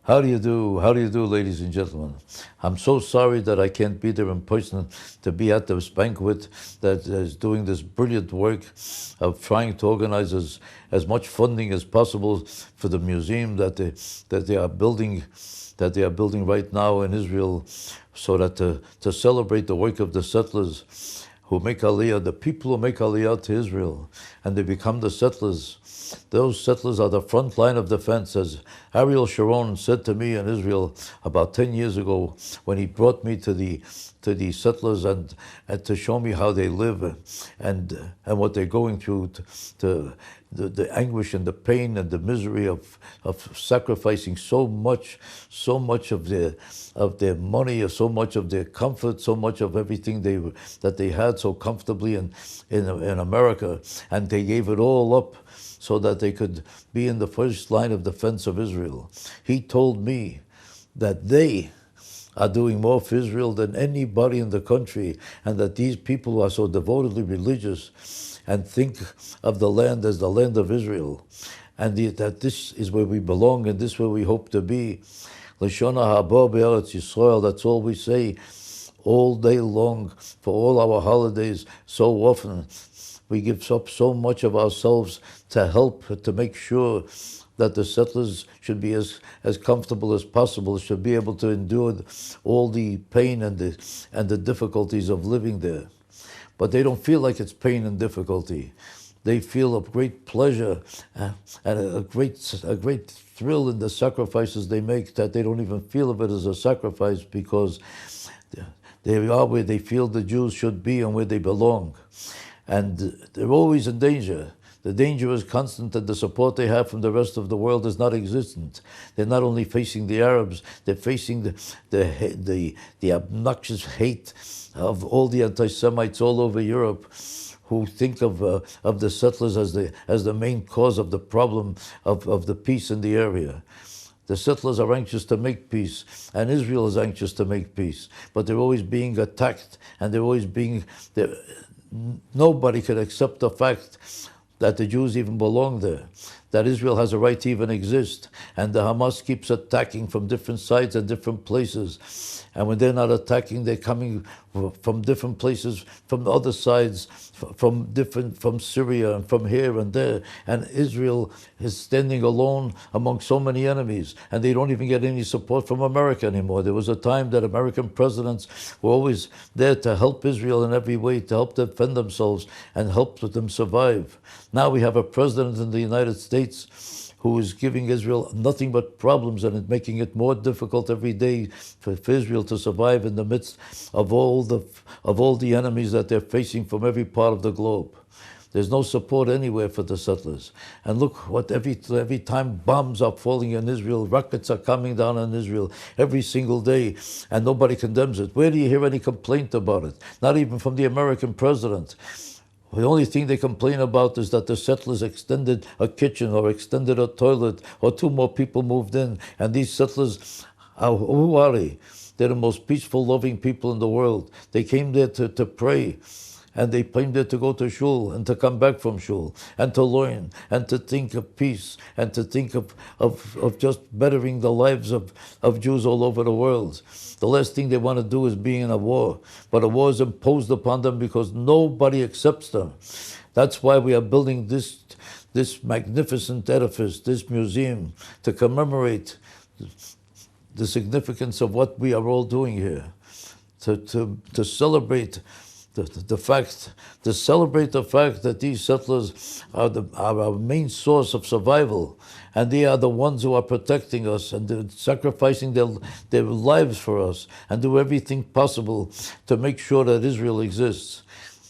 How do you do? How do you do, ladies and gentlemen? I'm so sorry that I can't be there in person to be at this banquet that is doing this brilliant work of trying to organize as much funding as possible for the museum that they are building right now in Israel, so that to celebrate the work of the settlers who make Aliyah, the people who make Aliyah to Israel, and they become the settlers. Those settlers are the front line of defense, as Ariel Sharon said to me in Israel about 10 years ago when he brought me to the settlers and to show me how they live and what they're going through, to the anguish and the pain and the misery of sacrificing so much of their money, or so much of their comfort, so much of everything that they had so comfortably in America, and they gave it all up so that they could be in the first line of defense of Israel. He told me that they are doing more for Israel than anybody in the country, and that these people who are so devotedly religious and think of the land as the land of Israel, and that this is where we belong and this is where we hope to be. Lashona haba be'eretz Yisrael, that's all we say all day long for all our holidays. So often we give up so much of ourselves to help, to make sure that the settlers should be as comfortable as possible, should be able to endure all the pain and the difficulties of living there. But they don't feel like it's pain and difficulty. They feel a great pleasure and a great thrill in the sacrifices they make, that they don't even feel of it as a sacrifice, because they are where they feel the Jews should be and where they belong. And they're always in danger. The danger is constant, and the support they have from the rest of the world is not existent. They're not only facing the Arabs, they're facing the obnoxious hate of all the anti-Semites all over Europe, who think of the settlers as the main cause of the problem of the peace in the area. The settlers are anxious to make peace, and Israel is anxious to make peace, but they're always being attacked, and they're always being... Nobody can accept the fact that the Jews even belong there, that Israel has a right to even exist, and the Hamas keeps attacking from different sides and different places. And when they're not attacking, they're coming from different places, from the other sides, from Syria and from here and there. And Israel is standing alone among so many enemies, and they don't even get any support from America anymore. There was a time that American presidents were always there to help Israel in every way, to help defend themselves and help them survive. Now we have a president in the United States who is giving Israel nothing but problems, and making it more difficult every day for Israel to survive in the midst of all the enemies that they're facing from every part of the globe. There's no support anywhere for the settlers. And look what every time bombs are falling in Israel, rockets are coming down on Israel every single day, and nobody condemns it. Where do you hear any complaint about it? Not even from the American president. The only thing they complain about is that the settlers extended a kitchen or extended a toilet, or 2 more people moved in. And these settlers, who are they? They're the most peaceful, loving people in the world. They came there to pray. And they came there to go to shul and to come back from shul and to learn and to think of peace and to think of just bettering the lives of Jews all over the world. The last thing they want to do is be in a war. But a war is imposed upon them because nobody accepts them. That's why we are building this magnificent edifice, this museum, to commemorate the significance of what we are all doing here, to celebrate the fact that these settlers are our main source of survival, and they are the ones who are protecting us, and they're sacrificing their lives for us, and do everything possible to make sure that Israel exists.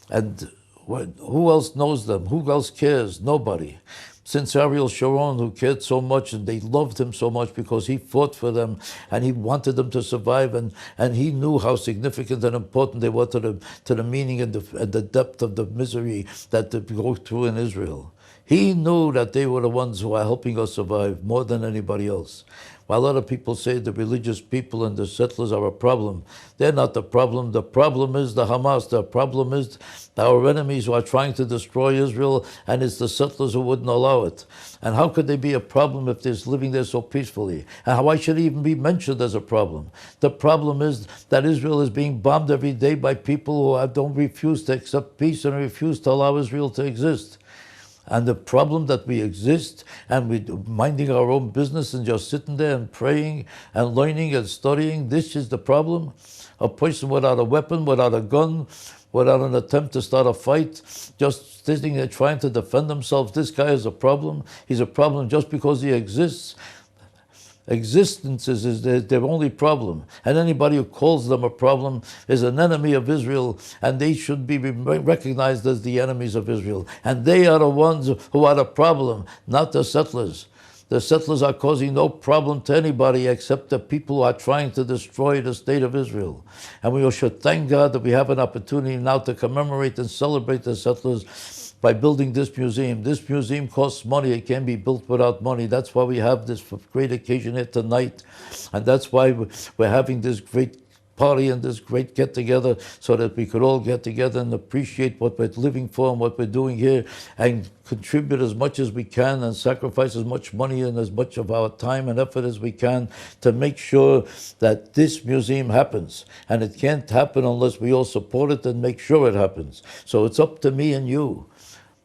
And who else knows them? Who else cares? Nobody. Since Ariel Sharon, who cared so much, and they loved him so much because he fought for them and he wanted them to survive, and he knew how significant and important they were to the meaning and the depth of the misery that they go through in Israel. He knew that they were the ones who are helping us survive more than anybody else. While other people say the religious people and the settlers are a problem, they're not the problem. The problem is the Hamas. The problem is our enemies who are trying to destroy Israel, and it's the settlers who wouldn't allow it. And how could they be a problem if they're living there so peacefully? And why should it even be mentioned as a problem? The problem is that Israel is being bombed every day by people who don't refuse to accept peace and refuse to allow Israel to exist. And the problem that we exist and we minding our own business and just sitting there and praying and learning and studying, this is the problem. A person without a weapon, without a gun, without an attempt to start a fight, just sitting there trying to defend themselves, this guy is a problem. He's a problem just because he exists. Existence is their only problem. And anybody who calls them a problem is an enemy of Israel, and they should be recognized as the enemies of Israel. And they are the ones who are the problem, not the settlers. The settlers are causing no problem to anybody except the people who are trying to destroy the state of Israel. And we should thank God that we have an opportunity now to commemorate and celebrate the settlers by building this museum. This museum costs money. It can't be built without money. That's why we have this great occasion here tonight. And that's why we're having this great party and this great get-together, so that we could all get together and appreciate what we're living for and what we're doing here, and contribute as much as we can and sacrifice as much money and as much of our time and effort as we can to make sure that this museum happens. And it can't happen unless we all support it and make sure it happens. So it's up to me and you.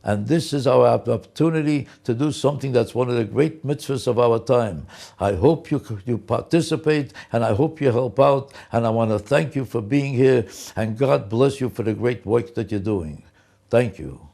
And this is our opportunity to do something that's one of the great mitzvahs of our time. I hope you participate, and I hope you help out, and I want to thank you for being here, and God bless you for the great work that you're doing. Thank you.